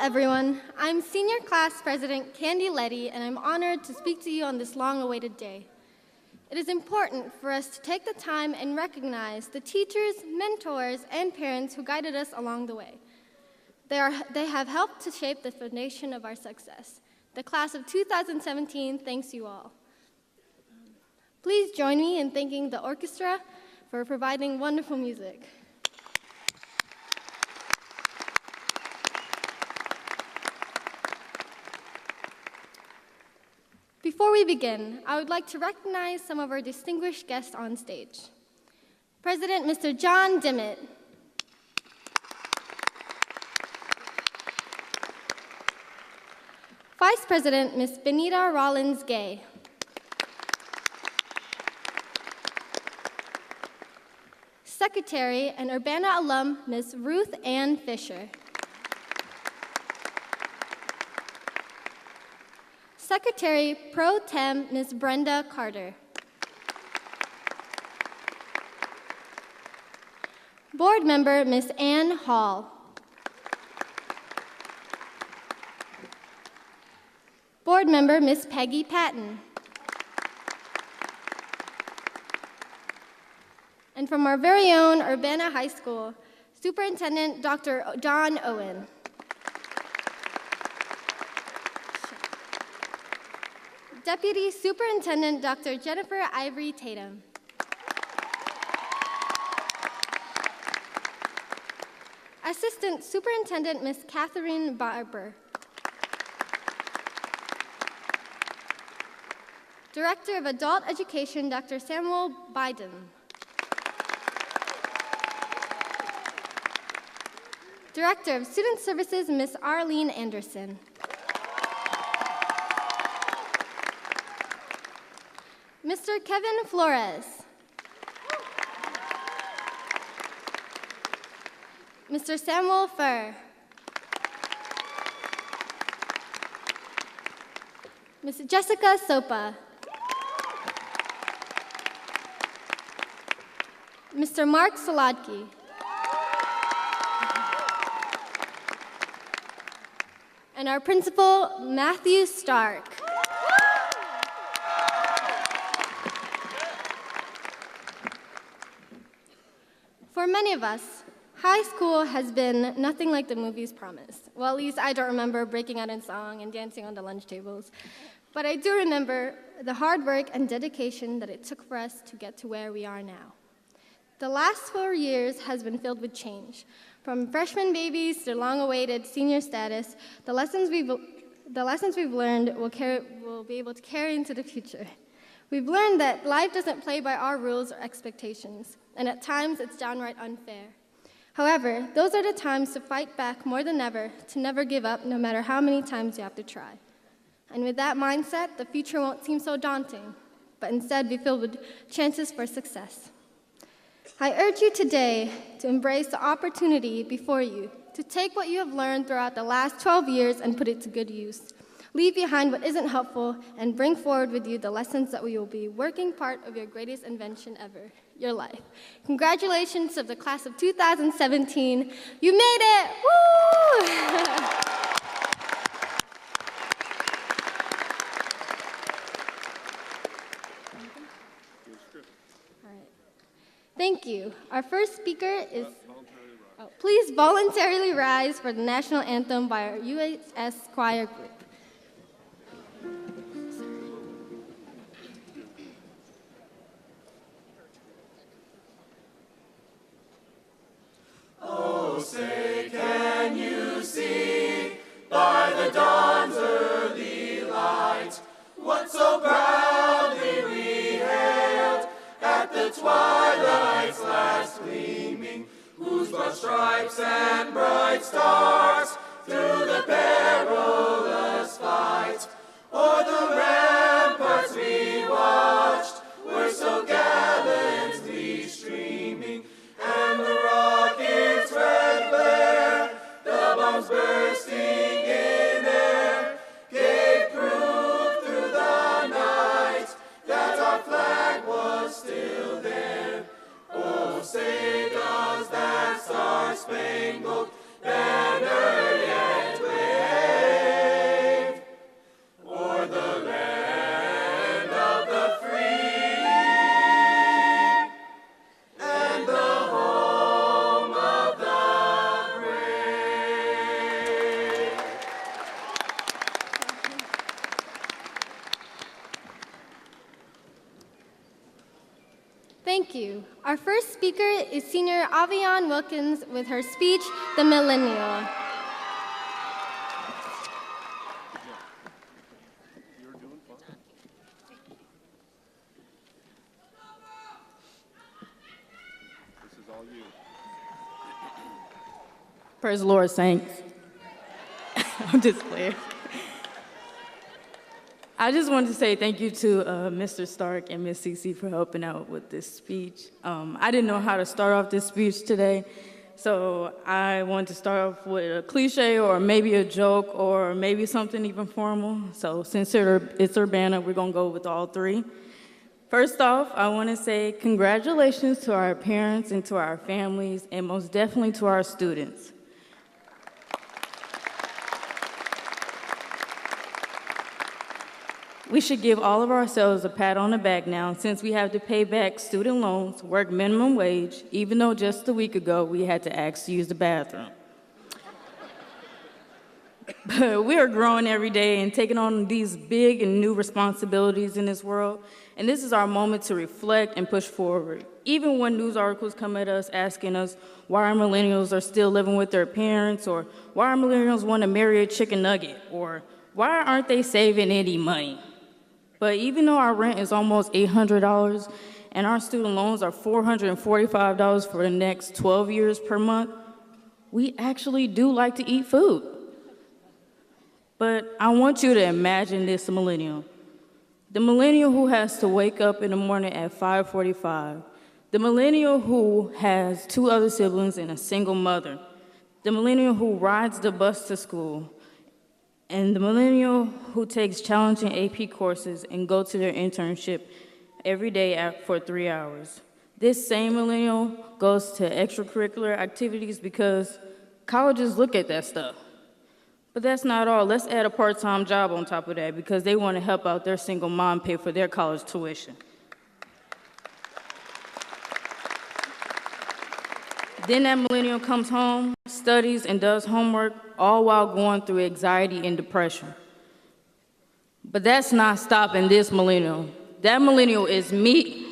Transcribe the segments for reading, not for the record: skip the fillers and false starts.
everyone. I'm Senior Class President Candy Letty, and I'm honored to speak to you on this long-awaited day. It is important for us to take the time and recognize the teachers, mentors, and parents who guided us along the way. They have helped to shape the foundation of our success. The class of 2017 thanks you all. Please join me in thanking the orchestra for providing wonderful music. Before we begin, I would like to recognize some of our distinguished guests on stage. President Mr. John Dimmitt. Vice President Ms. Benita Rollins-Gay. Secretary and Urbana alum Ms. Ruth Ann Fisher. Secretary Pro Tem Ms. Brenda Carter. Board Member Ms. Ann Hall. Board Member Ms. Peggy Patton. And from our very own Urbana High School, Superintendent Dr. John Owen. Deputy Superintendent Dr. Jennifer Ivory Tatum. Assistant Superintendent Ms. Catherine Barber. Director of Adult Education Dr. Samuel Biden. Director of Student Services Ms. Arlene Anderson. Mr. Kevin Flores. Mr. Samuel Furr. Ms. Jessica Sopa. Mr. Mark Solodki. And our principal, Matthew Stark. For many of us, high school has been nothing like the movies promised. Well, at least I don't remember breaking out in song and dancing on the lunch tables. But I do remember the hard work and dedication that it took for us to get to where we are now. The last 4 years has been filled with change. From freshman babies to long-awaited senior status, the lessons we've learned will be able to carry into the future. We've learned that life doesn't play by our rules or expectations, and at times it's downright unfair. However, those are the times to fight back more than ever, to never give up no matter how many times you have to try. And with that mindset, the future won't seem so daunting, but instead be filled with chances for success. I urge you today to embrace the opportunity before you, to take what you have learned throughout the last 12 years and put it to good use. Leave behind what isn't helpful and bring forward with you the lessons that we will be working part of your greatest invention ever, your life. Congratulations to the class of 2017. You made it! Woo! All right. Thank you. Our first speaker is, please voluntarily rise for the national anthem by our UHS choir group. Oh, say, can you see by the dawn's early light what so proudly we hailed at the twilight's last gleaming, whose broad stripes and bright stars through the perilous fight o'er the ramparts we watched were so gallantly streaming, and the rocket's red glare, the bombs bursting in air, gave proof through the night that our flag was still there. Oh, say does that star-spangled banner yet wave? Thank you. Our first speaker is Senior Avion Wilkins with her speech, The Millennial. Praise the Lord, saints. I'm just playing. I just wanted to say thank you to Mr. Stark and Miss Cece for helping out with this speech. I didn't know how to start off this speech today, so I wanted to start off with a cliche or maybe a joke or maybe something even formal. So since it's Urbana, we're gonna go with all three. First off, I want to say congratulations to our parents and to our families, and most definitely to our students. We should give all of ourselves a pat on the back now, since we have to pay back student loans, work minimum wage, even though just a week ago we had to ask to use the bathroom. But we are growing every day and taking on these big and new responsibilities in this world, and this is our moment to reflect and push forward. Even when news articles come at us asking us why our millennials are still living with their parents, or why our millennials want to marry a chicken nugget, or why aren't they saving any money? But even though our rent is almost $800 and our student loans are $445 for the next 12 years per month, we actually do like to eat food. But I want you to imagine this millennial. The millennial who has to wake up in the morning at 5:45. The millennial who has 2 other siblings and a single mother. The millennial who rides the bus to school. And the millennial who takes challenging AP courses and go to their internship every day for 3 hours. This same millennial goes to extracurricular activities because colleges look at that stuff. But that's not all. Let's add a part-time job on top of that because they want to help out their single mom pay for their college tuition. Then that millennial comes home, studies, and does homework, all while going through anxiety and depression. But that's not stopping this millennial. That millennial is me.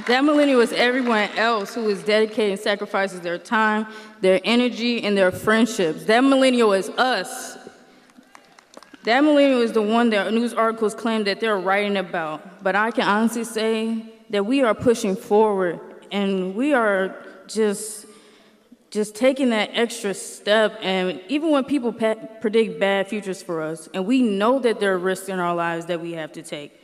That millennial is everyone else who is dedicated and sacrifices their time, their energy, and their friendships. That millennial is us. That millennial is the one that news articles claim that they're writing about. But I can honestly say that we are pushing forward, and we are just taking that extra step. And even when people predict bad futures for us, and we know that there are risks in our lives that we have to take,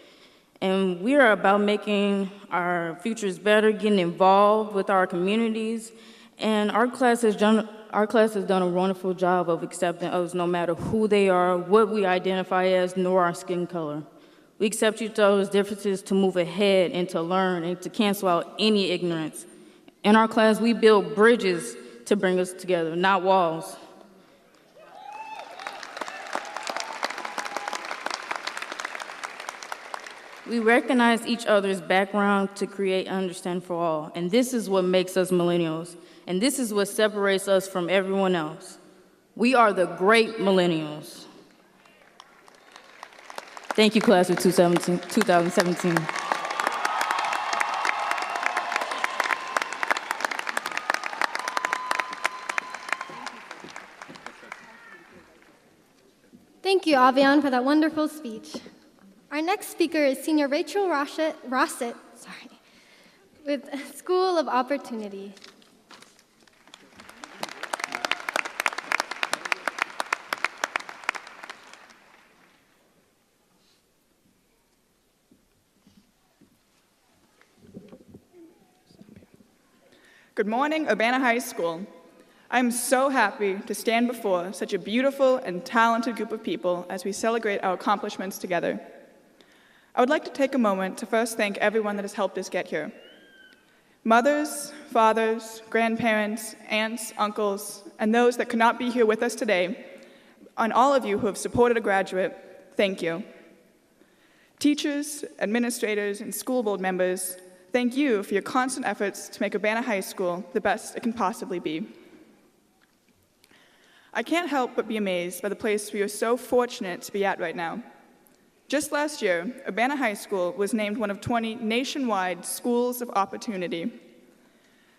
and we are about making our futures better, getting involved with our communities, and our class has done a wonderful job of accepting others no matter who they are, what we identify as, nor our skin color. We accept each other's differences to move ahead and to learn and to cancel out any ignorance. In our class, we build bridges to bring us together, not walls. We recognize each other's background to create understanding for all, and this is what makes us millennials, and this is what separates us from everyone else. We are the great millennials. Thank you, class of 2017. Thank you, Avion, for that wonderful speech. Our next speaker is Senior Rachel Rossett, with School of Opportunity. Good morning, Urbana High School. I'm so happy to stand before such a beautiful and talented group of people as we celebrate our accomplishments together. I would like to take a moment to first thank everyone that has helped us get here. Mothers, fathers, grandparents, aunts, uncles, and those that could not be here with us today, and all of you who have supported a graduate, thank you. Teachers, administrators, and school board members, thank you for your constant efforts to make Urbana High School the best it can possibly be. I can't help but be amazed by the place we are so fortunate to be at right now. Just last year, Urbana High School was named one of 20 nationwide schools of opportunity.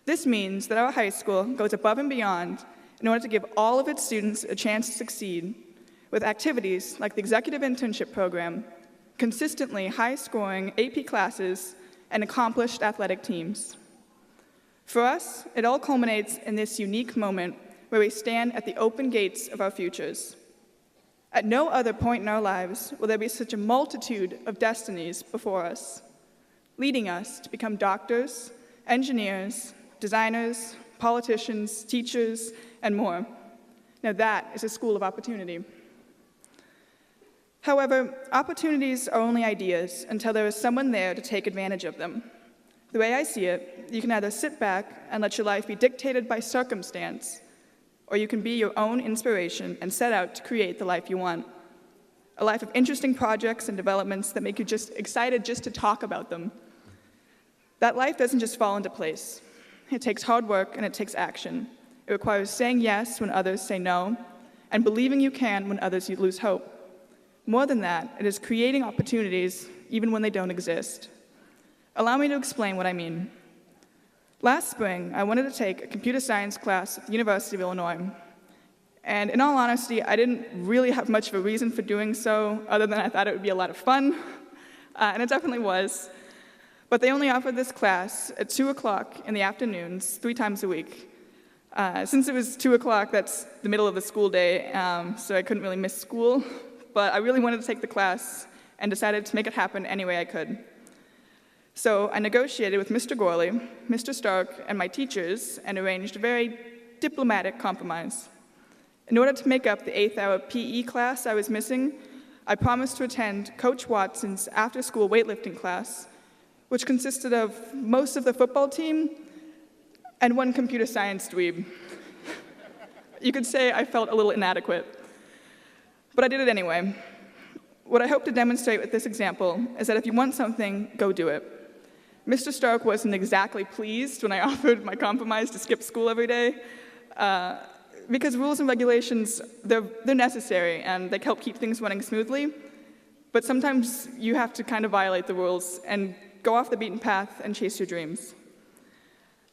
This means that our high school goes above and beyond in order to give all of its students a chance to succeed with activities like the Executive Internship Program, consistently high-scoring AP classes, and accomplished athletic teams. For us, it all culminates in this unique moment where we stand at the open gates of our futures. At no other point in our lives will there be such a multitude of destinies before us, leading us to become doctors, engineers, designers, politicians, teachers, and more. Now that is a school of opportunity. However, opportunities are only ideas until there is someone there to take advantage of them. The way I see it, you can either sit back and let your life be dictated by circumstance, or you can be your own inspiration and set out to create the life you want. A life of interesting projects and developments that make you just excited just to talk about them. That life doesn't just fall into place. It takes hard work and it takes action. It requires saying yes when others say no, and believing you can when others lose hope. More than that, it is creating opportunities even when they don't exist. Allow me to explain what I mean. Last spring, I wanted to take a computer science class at the University of Illinois. And in all honesty, I didn't really have much of a reason for doing so, other than I thought it would be a lot of fun, and it definitely was. But they only offered this class at 2 o'clock in the afternoons, 3 times a week. Since it was 2 o'clock, that's the middle of the school day, so I couldn't really miss school. But I really wanted to take the class and decided to make it happen any way I could. So I negotiated with Mr. Gorley, Mr. Stark, and my teachers and arranged a very diplomatic compromise. In order to make up the 8th-hour PE class I was missing, I promised to attend Coach Watson's after-school weightlifting class, which consisted of most of the football team and one computer science dweeb. You could say I felt a little inadequate, but I did it anyway. What I hope to demonstrate with this example is that if you want something, go do it. Mr. Stark wasn't exactly pleased when I offered my compromise to skip school every day, because rules and regulations, they're necessary and they help keep things running smoothly, but sometimes you have to kind of violate the rules and go off the beaten path and chase your dreams.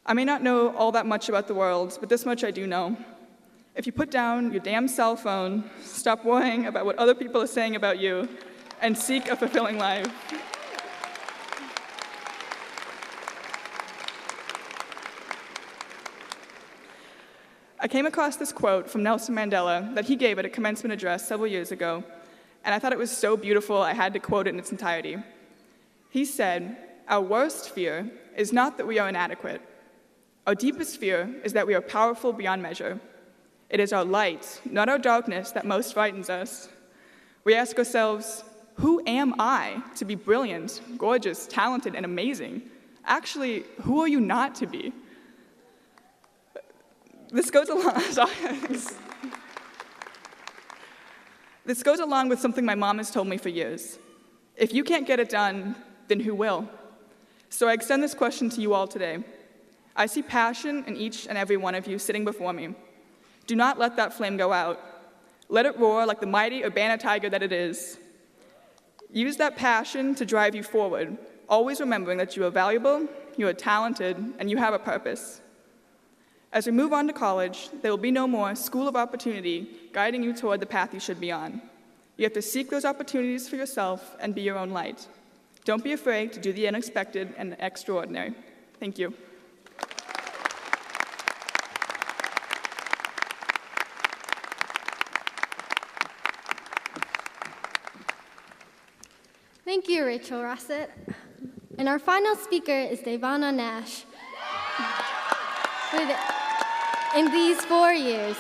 I may not know all that much about the world, but this much I do know. If you put down your damn cell phone, stop worrying about what other people are saying about you, and seek a fulfilling life. I came across this quote from Nelson Mandela that he gave at a commencement address several years ago, and I thought it was so beautiful I had to quote it in its entirety. He said, "Our worst fear is not that we are inadequate. Our deepest fear is that we are powerful beyond measure. It is our light, not our darkness, that most frightens us. We ask ourselves, who am I to be brilliant, gorgeous, talented, and amazing? Actually, who are you not to be?" This goes along with something my mom has told me for years. If you can't get it done, then who will? So I extend this question to you all today. I see passion in each and every one of you sitting before me. Do not let that flame go out. Let it roar like the mighty Urbana tiger that it is. Use that passion to drive you forward, always remembering that you are valuable, you are talented, and you have a purpose. As we move on to college, there will be no more school of opportunity guiding you toward the path you should be on. You have to seek those opportunities for yourself and be your own light. Don't be afraid to do the unexpected and extraordinary. Thank you. Thank you, Rachel Rossett. And our final speaker is Devana Nash. In these 4 years,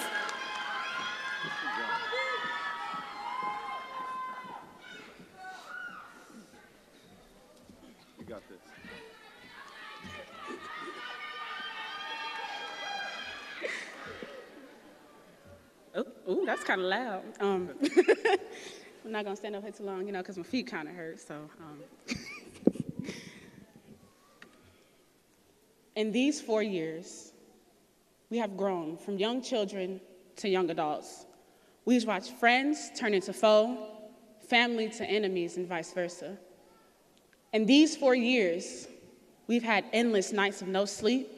You got this. Oh, that's kind of loud. I'm not gonna stand up here too long, because my feet kind of hurt. So, in these 4 years, we have grown from young children to young adults. We've watched friends turn into foe, family to enemies, and vice versa. In these 4 years, we've had endless nights of no sleep,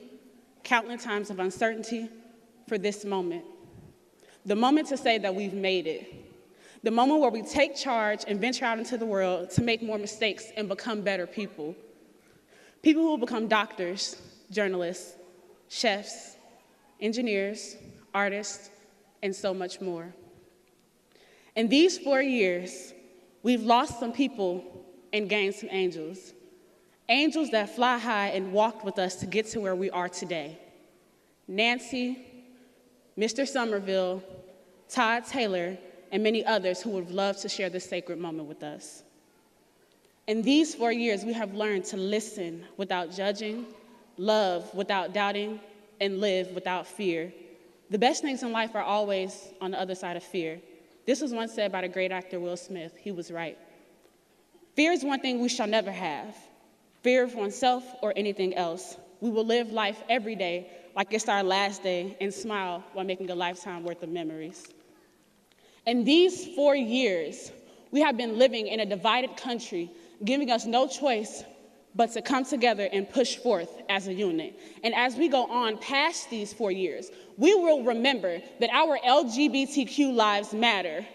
countless times of uncertainty for this moment. The moment to say that we've made it. The moment where we take charge and venture out into the world to make more mistakes and become better people. People who will become doctors, journalists, chefs, engineers, artists, and so much more. In these 4 years, we've lost some people and gained some angels. Angels that fly high and walked with us to get to where we are today. Nancy, Mr. Somerville, Todd Taylor, and many others who would have loved to share this sacred moment with us. In these 4 years, we have learned to listen without judging, love without doubting, and live without fear. The best things in life are always on the other side of fear. This was once said by the great actor Will Smith. He was right. Fear is one thing we shall never have. Fear of oneself or anything else. We will live life every day like it's our last day and smile while making a lifetime worth of memories. In these 4 years, we have been living in a divided country, giving us no choice but to come together and push forth as a unit. And as we go on past these 4 years, we will remember that our LGBTQ lives matter.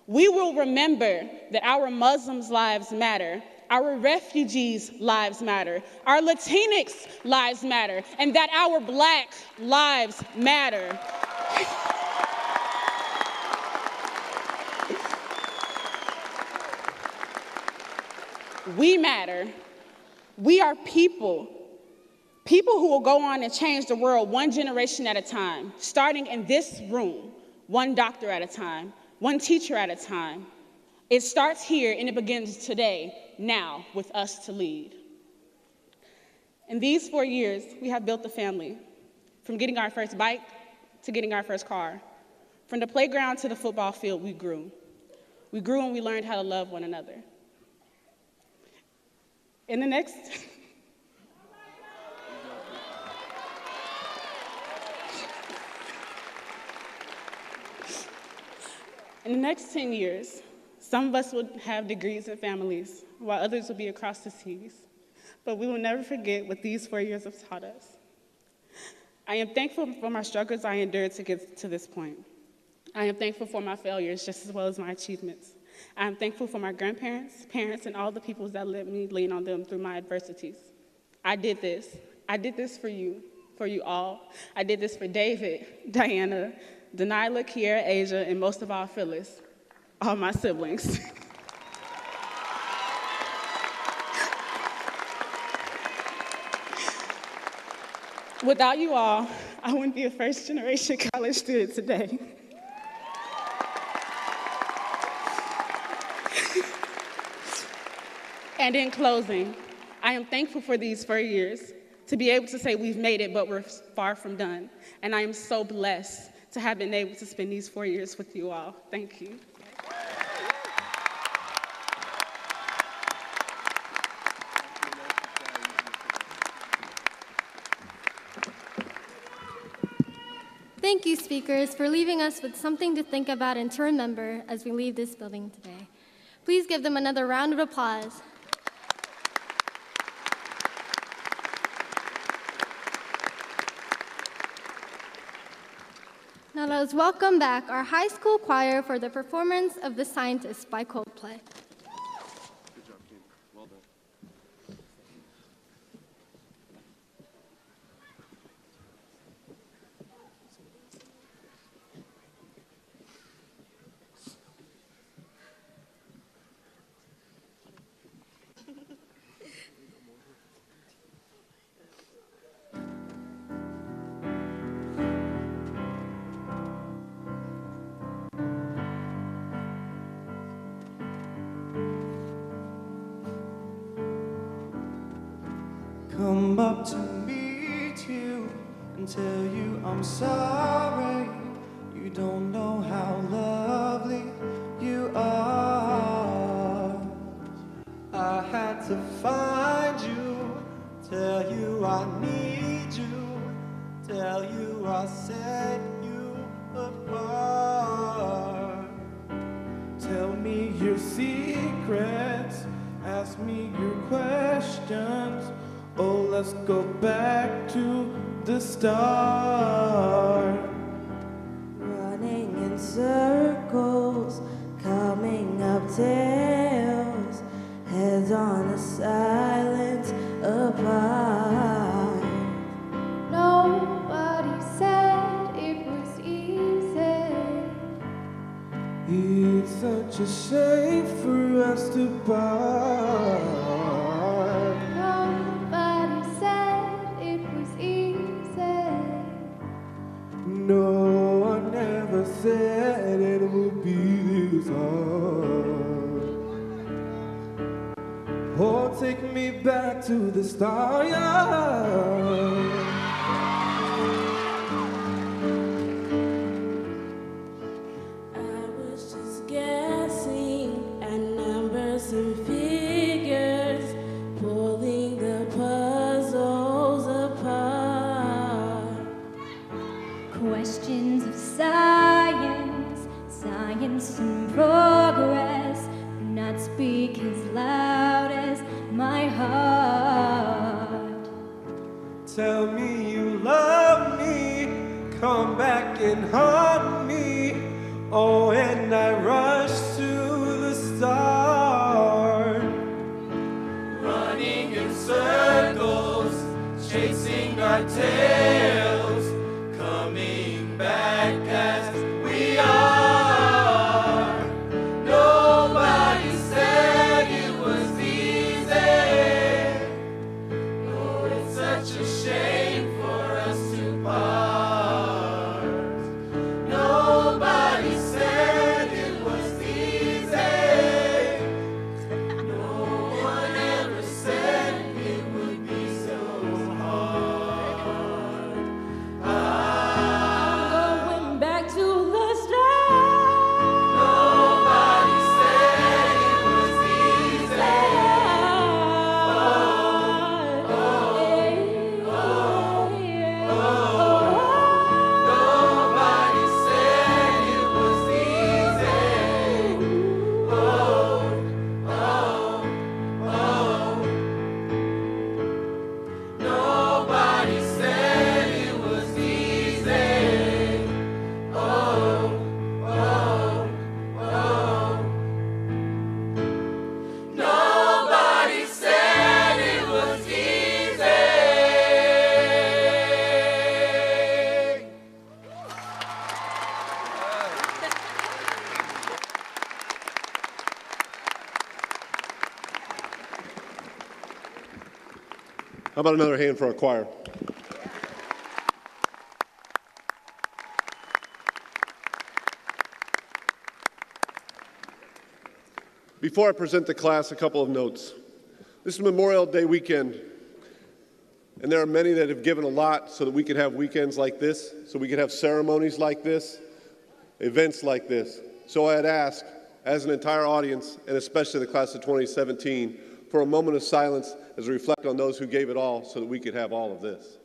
We will remember that our Muslims' lives matter, our refugees' lives matter, our Latinx lives matter, and that our Black lives matter. We matter. We are people. People who will go on and change the world one generation at a time, starting in this room, one doctor at a time, one teacher at a time. It starts here and it begins today, now, with us to lead. In these 4 years, we have built a family, from getting our first bike to getting our first car. From the playground to the football field, we grew. We grew and we learned how to love one another. In the next 10 years, some of us would have degrees and families, while others would be across the seas. But we will never forget what these 4 years have taught us. I am thankful for my struggles I endured to get to this point. I am thankful for my failures just as well as my achievements. I am thankful for my grandparents, parents, and all the people that let me lean on them through my adversities. I did this. I did this for you all. I did this for David, Diana, Denilah, Kiera, Asia, and most of all, Phyllis, all my siblings. Without you all, I wouldn't be a first-generation college student today. And in closing, I am thankful for these 4 years, to be able to say we've made it, but we're far from done. And I am so blessed to have been able to spend these 4 years with you all. Thank you. Thank you, speakers, for leaving us with something to think about and to remember as we leave this building today. Please give them another round of applause. Now let us welcome back our high school choir for the performance of The Scientist by Coldplay. Good job, Kim. Well done. Come up to meet you and tell you I'm sorry. You don't know how lovely you are. I had to find you, tell you I need you, tell you I set you apart. Tell me you're secrets. Ask me your questions. Oh, let's go back to the start. Running in circles, coming up tails, heads on a silence apart. Nobody said it was easy. It's such a shame for us to part. Nobody said it was easy. No one ever said it would be this hard. Oh, take me back to the start. I was just guessing at numbers and figures, pulling the puzzles apart. Questions of science, science and progress, do not speak as loud as my heart. Tell me you love me, come back and haunt me. Oh, and I rush to the start. Running in circles, chasing our tails, coming back as we are. Nobody said it was easy. Oh, it's such a shame for us to part. Nobody said it was easy. No one ever said it would be so hard. Going back to the start. Nobody said it was easy. Nobody said it was easy. Oh, oh, oh. Nobody said it was easy. Oh, oh, oh. Nobody said it was easy. How about another hand for our choir? Before I present the class, a couple of notes. This is Memorial Day weekend, and there are many that have given a lot so that we could have weekends like this, so we could have ceremonies like this, events like this. So I'd ask, as an entire audience, and especially the class of 2017, for a moment of silence as we reflect on those who gave it all so that we could have all of this.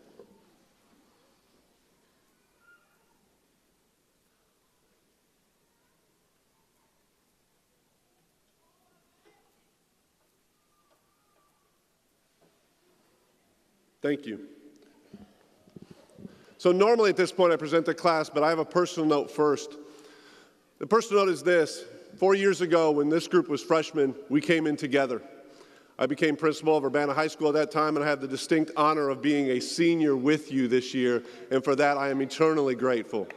Thank you. So normally at this point I present the class, but I have a personal note first. The personal note is this. 4 years ago, when this group was freshmen, we came in together. I became principal of Urbana High School at that time, and I have the distinct honor of being a senior with you this year, and for that I am eternally grateful.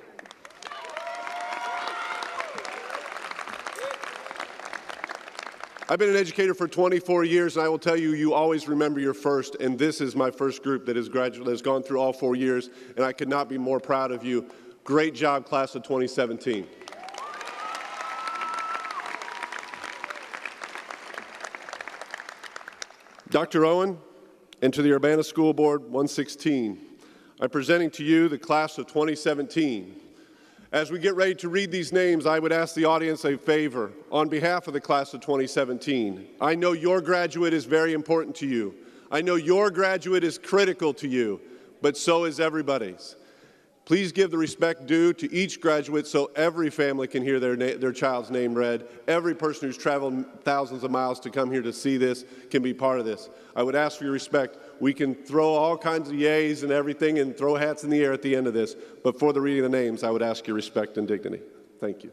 I've been an educator for 24 years, and I will tell you, you always remember your first, and this is my first group that has gone through all 4 years, and I could not be more proud of you. Great job, class of 2017. Dr. Owen, and to the Urbana School Board 116, I'm presenting to you the class of 2017. As we get ready to read these names, I would ask the audience a favor on behalf of the class of 2017. I know your graduate is very important to you. I know your graduate is critical to you, but so is everybody's. Please give the respect due to each graduate so every family can hear their child's name read. Every person who's traveled thousands of miles to come here to see this can be part of this. I would ask for your respect. We can throw all kinds of yays and everything and throw hats in the air at the end of this, but for the reading of the names, I would ask your respect and dignity. Thank you.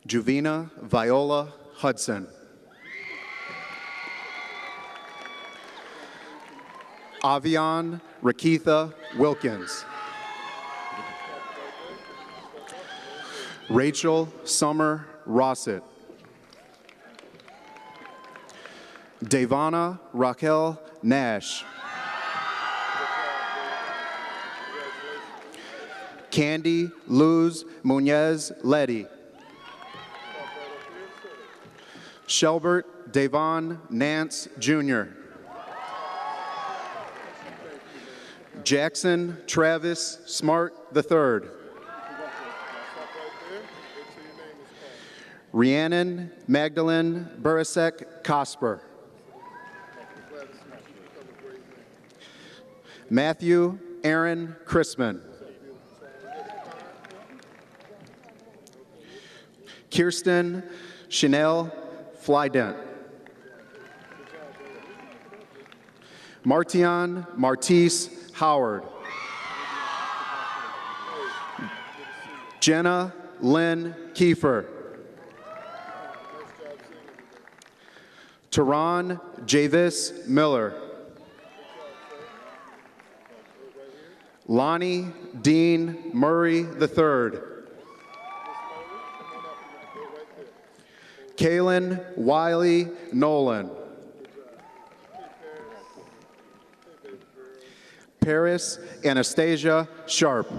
Juvina Viola Hudson. Avion Wilkins. Rachel Summer Rossett. Devana Raquel Nash. Candy Luz Munez Letty. Shelbert Davon Nance, Jr. Jackson Travis Smart III. Rhiannon Magdalene Burasek Cosper. Matthew Aaron Chrisman. Kirsten Chanel Flydent. Martion Martise Howard. Jenna Lynn Kiefer. Teron Javis Miller. Lonnie Dean Murray III. Kaylin Wiley Nolan. Paris Anastasia Sharp.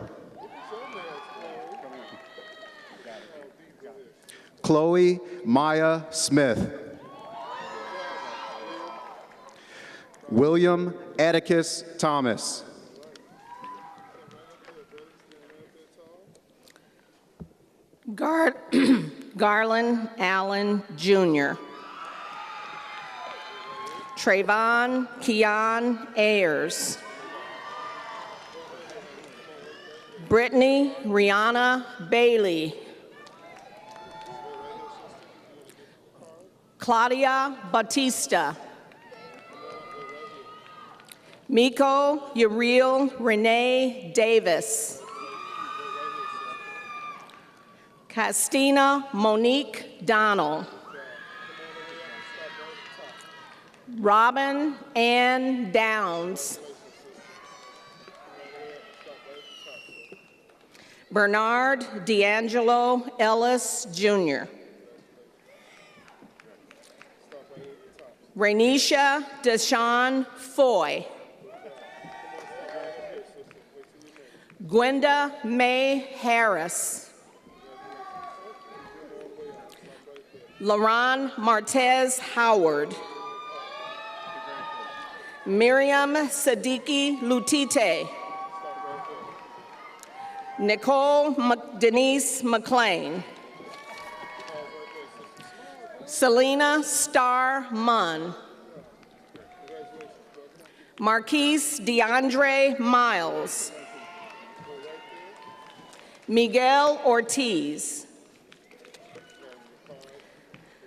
Chloe Maya Smith. William Atticus Thomas. Garland Allen Jr. Trayvon Keon Ayers. Brittany Rihanna Bailey. Claudia Batista. Miko Uriel Renee Davis. Castina Monique Donnell. Robin Ann Downs. Bernard D'Angelo Ellis Jr. Rainisha Deshawn Foy. Gwenda May Harris. Laron Martez Howard. Miriam Siddiqui Lutite. Nicole Denise McLean. Selena Star Munn. Marquise DeAndre Miles. Miguel Ortiz.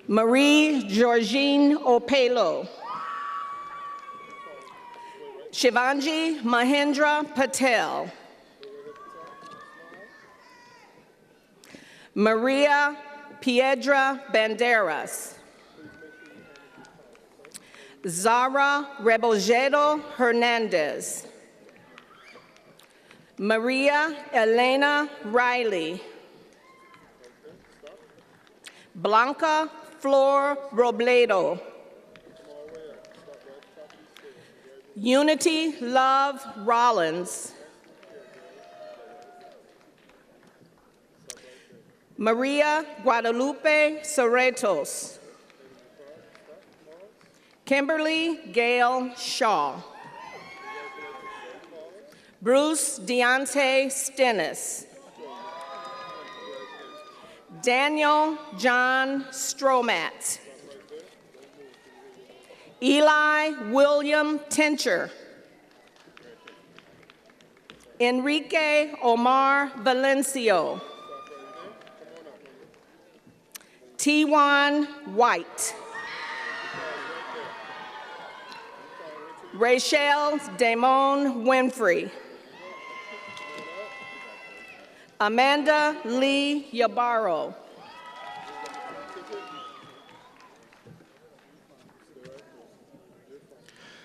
Marie Georgine Opelo. Shivanji Mahendra Patel. Maria Piedra Banderas. Zara Rebojedo Hernandez. Maria Elena Riley. Blanca Flor Robledo. Unity Love Rollins. Maria Guadalupe Cerritos. Kimberly Gail Shaw. Bruce Deontay Stennis. Daniel John Stromat. Eli William Tincher. Enrique Omar Valencio. T1 White. Rachel Damone Winfrey. Amanda Lee Yabaro.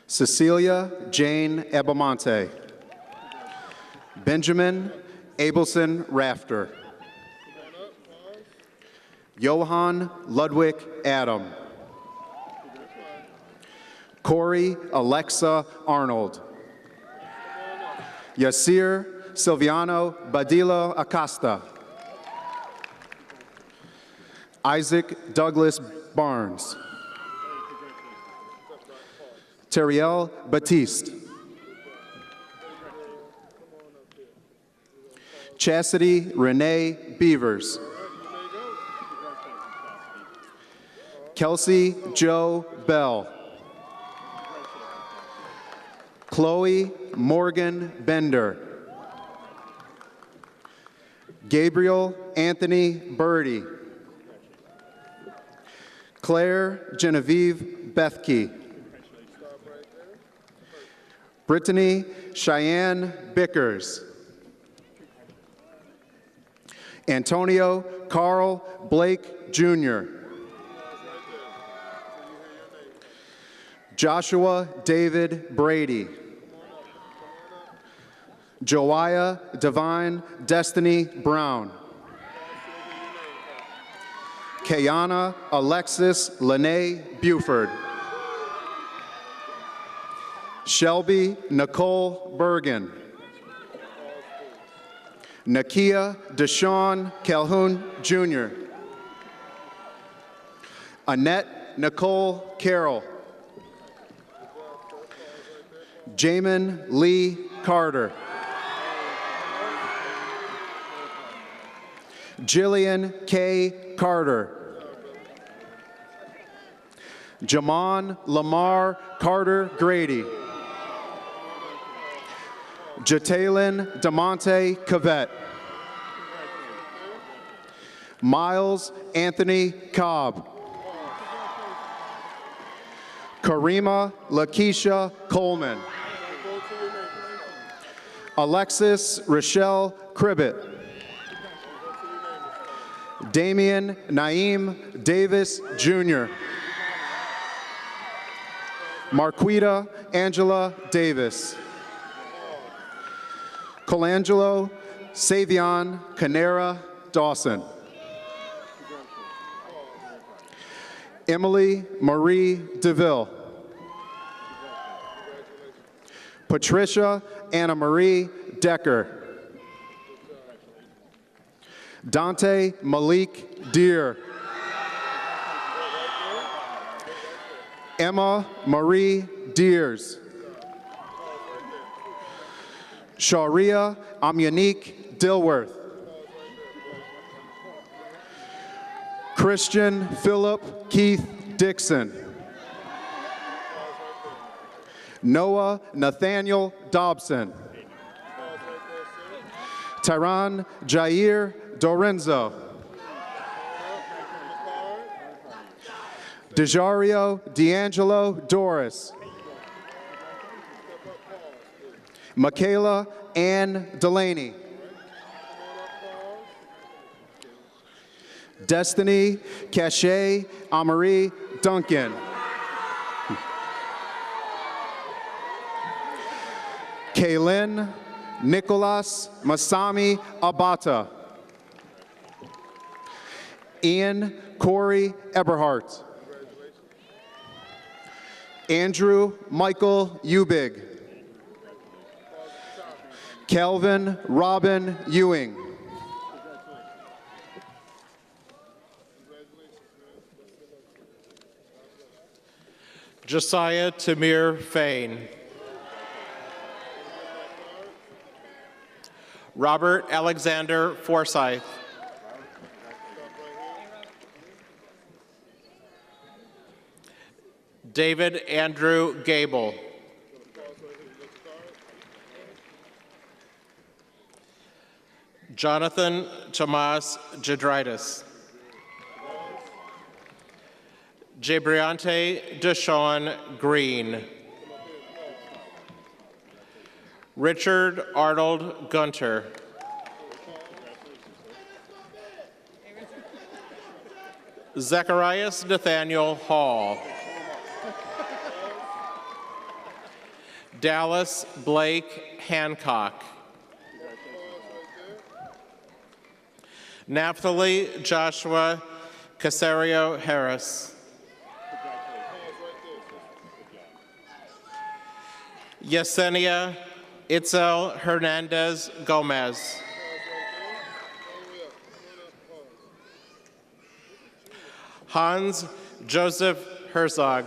Cecilia Jane Ebamonte. Benjamin Abelson Rafter. Johann Ludwig Adam. Corey Alexa Arnold. Yasir Silviano Badillo Acosta. Isaac Douglas Barnes. Teriel Batiste. Chastity Renee Beavers. Kelsey Joe Bell. Chloe Morgan Bender. Gabriel Anthony Birdie. Claire Genevieve Bethke. Brittany Cheyenne Bickers. Antonio Carl Blake Jr. Joshua David Brady. Joiah Divine Destiny Brown. Kayana Alexis Lene Buford. Shelby Nicole Bergen. Nakia Deshawn Calhoun Jr. Annette Nicole Carroll. Jamin Lee Carter. Jillian K. Carter. Jamon Lamar Carter Grady. Jataylin DeMonte Cavett. Miles Anthony Cobb. Karima Lakeisha Coleman. Alexis Rochelle Cribbett. Damian Naeem Davis Jr. Marquita Angela Davis. Colangelo Savion Canera Dawson. Emily Marie DeVille. Patricia Anna Marie Decker. Dante Malik Deer. Emma Marie Deers. Sharia Amyanique Dilworth. Christian Philip Keith Dixon. Noah Nathaniel Dobson. Tyron Jair Dorenzo. Dejario D'Angelo Doris. Michaela Ann Delaney. Destiny Cachet Amarie Duncan. Kaylin Nicholas Masami Abata. Ian Corey Eberhardt. Andrew Michael Ubig. Kelvin Robin Ewing. Josiah Tamir Fain. Robert Alexander Forsyth. David Andrew Gable. Jonathan Tomas Jadritis. Jabriante Deshawn Green. Richard Arnold Gunter. Zacharias Nathaniel Hall. Dallas Blake Hancock. Naphtali Joshua Casario Harris. Yesenia Itzel Hernandez Gomez. Hans Joseph Herzog.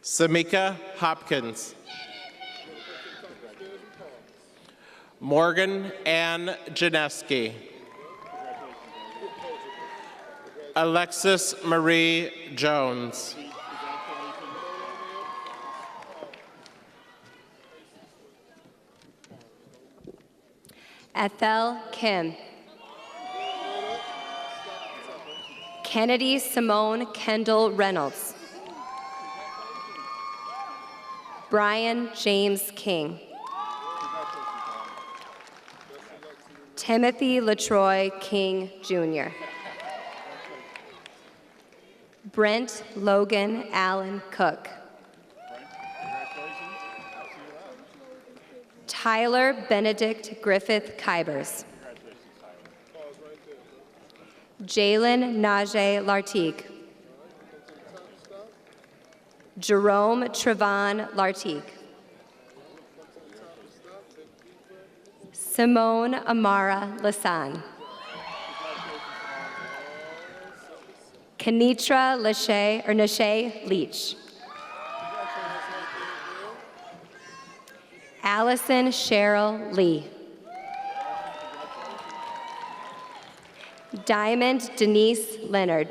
Samika Hopkins. Morgan Ann Janeski. Alexis Marie Jones. Ethel Kim. Kennedy Simone Kendall Reynolds. Brian James King. Timothy LaTroy King, Jr. Brent Logan Allen Cook. Tyler Benedict Griffith Kybers. Jalen Najee Lartigue. Jerome Trevon Lartigue. Simone Amara Lasan. Kenitra Nashay Leach. Allison Cheryl Lee. Diamond Denise Leonard.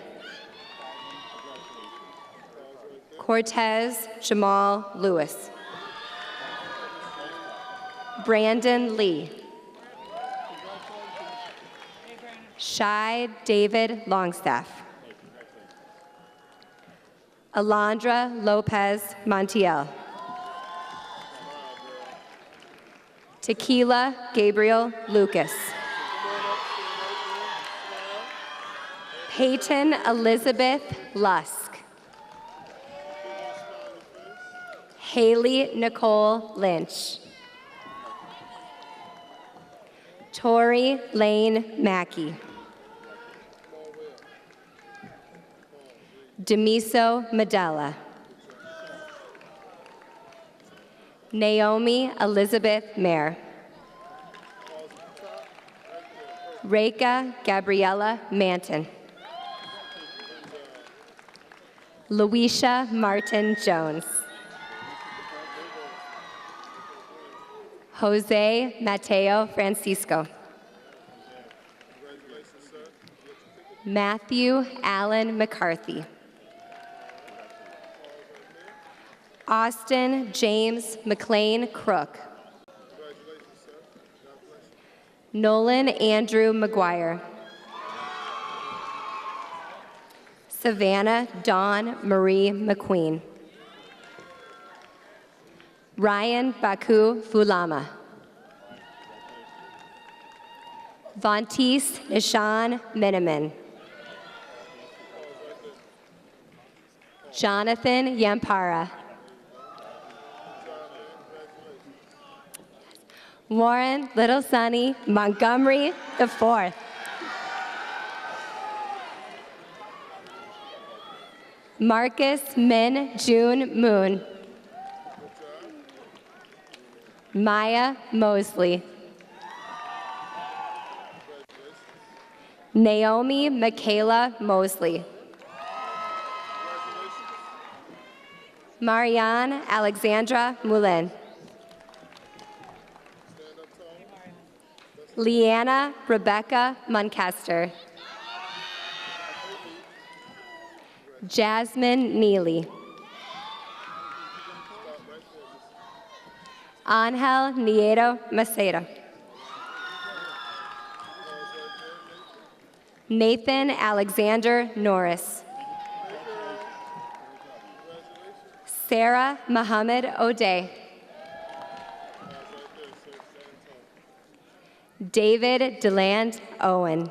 Cortez Jamal Lewis. Brandon Lee. Shai David Longstaff. Alondra Lopez Montiel. Tequila Gabriel Lucas. Peyton Elizabeth Lusk. Haley Nicole Lynch. Tori Lane Mackey. Demiso Medella. Naomi Elizabeth Mayer. Reka Gabriella Manton. Luisha Martin Jones. Jose Mateo Francisco. Matthew Allen McCarthy. Austin James McLean Crook. Nolan Andrew McGuire. Savannah Dawn Marie McQueen. Ryan Baku Fulama. Vontice Nishan Miniman. Jonathan Yampara. Warren Little Sonny Montgomery IV. Marcus Min June Moon. Maya Mosley. Naomi Michaela Mosley. Marianne Alexandra Moulin. Leanna Rebecca Muncaster. Jasmine Neely. Angel Nieto Macedo. Nathan Alexander Norris. Sarah Muhammad O'Day. David DeLand Owen.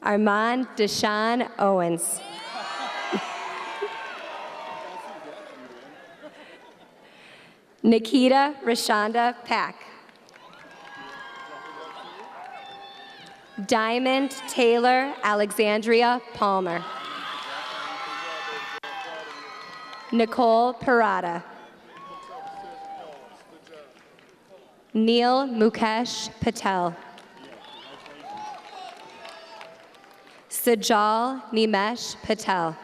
Armand Deshaun Owens. Nikita Rashonda Pack. Diamond Taylor Alexandria Palmer. Nicole Parada. Neil Mukesh Patel. Sajal Nimesh Patel.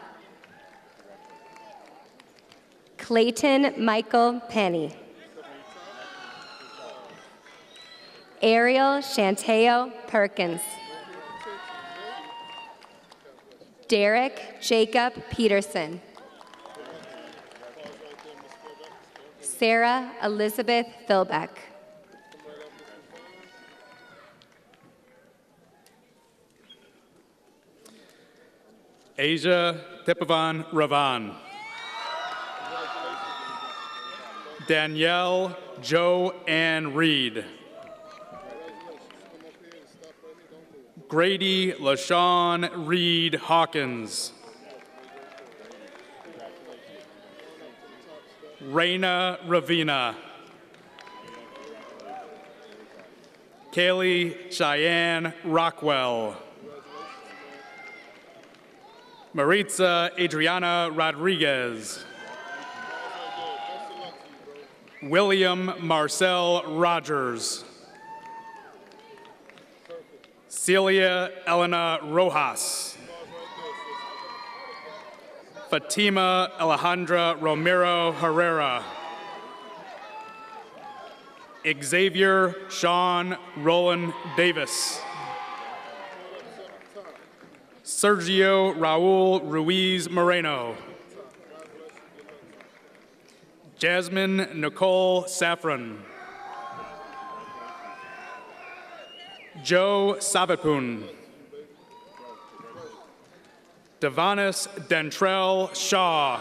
Clayton Michael Penny. Ariel Shanteo Perkins. Derek Jacob Peterson. Sarah Elizabeth Philbeck. Asia Tepavan Ravan. Danielle Jo Ann Reed. Grady LaShawn Reed Hawkins. Raina Ravina. Kaylee Cheyenne Rockwell. Maritza Adriana Rodriguez. William Marcel Rogers. Celia Elena Rojas. Fatima Alejandra Romero Herrera. Xavier Sean Roland Davis. Sergio Raul Ruiz Moreno. Jasmine Nicole Saffron. Joe Savipun. Devanis Dentrell Shaw.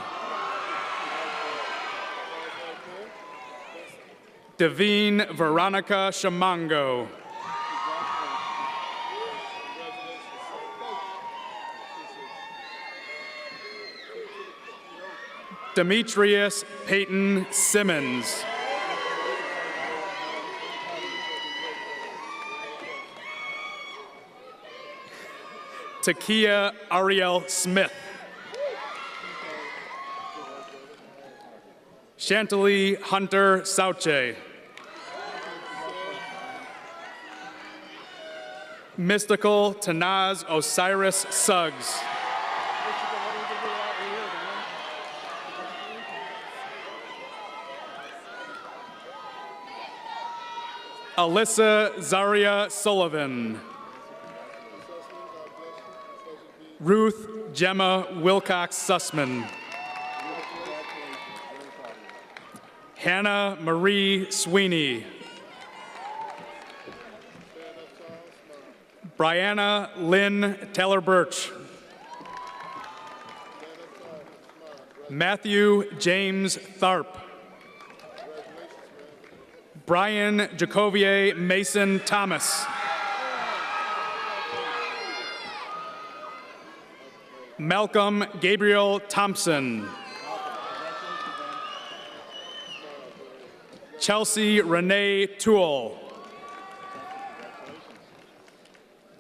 Devine Veronica Shamango. Demetrius Peyton Simmons. Takia Ariel Smith. Chantalee Hunter Sauche. Mystical Tanaz Osiris Suggs. Alyssa Zaria Sullivan. Ruth Gemma Wilcox Sussman. Hannah Marie Sweeney. Brianna Lynn Taylor Birch. Matthew James Tharp. Brian Jacovier Mason Thomas. Malcolm Gabriel Thompson. Chelsea Renee Toole.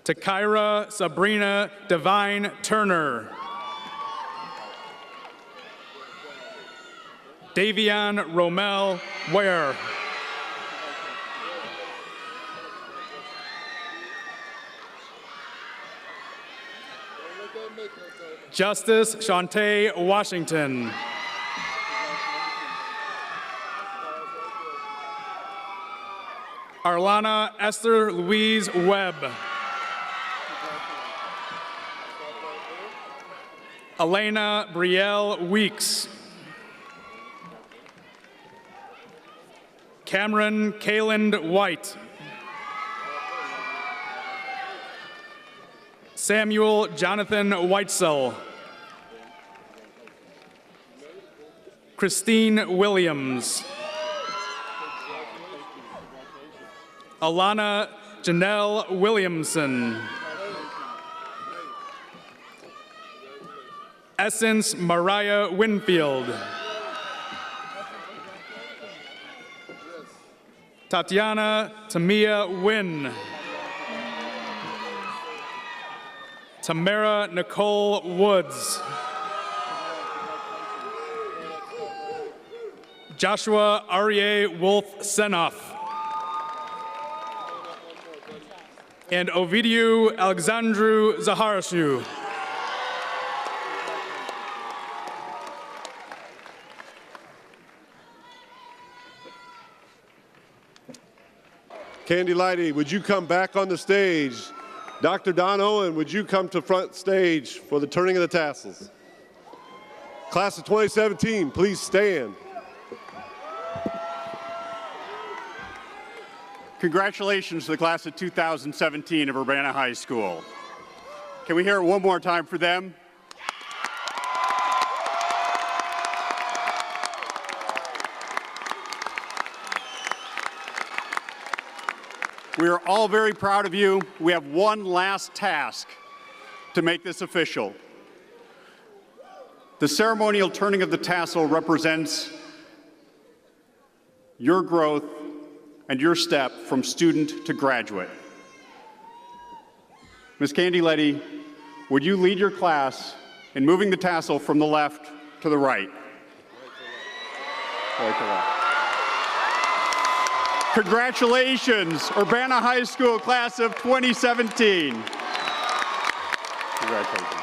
Takira Sabrina Divine Turner. Davion Romel Ware. Justice Shantae Washington. Arlana Esther Louise Webb. Elena Brielle Weeks. Cameron Kayland White. Samuel Jonathan Whitesell. Christine Williams. Alana Janelle Williamson. Essence Mariah Winfield. Tatiana Tamia Wynn. Tamara Nicole Woods. Joshua Aryeh Wolf Senoff. And Ovidiu Alexandru Zaharashu. Candy Lighty, would you come back on the stage? Dr. Don Owen, would you come to front stage for the turning of the tassels? Class of 2017, please stand. Congratulations to the class of 2017 of Urbana High School. Can we hear it one more time for them? We are all very proud of you. We have one last task to make this official. The ceremonial turning of the tassel represents your growth and your step from student to graduate. Ms. Candy Letty, would you lead your class in moving the tassel from the left to the right? Right to left. Congratulations, Urbana High School class of 2017. Congratulations.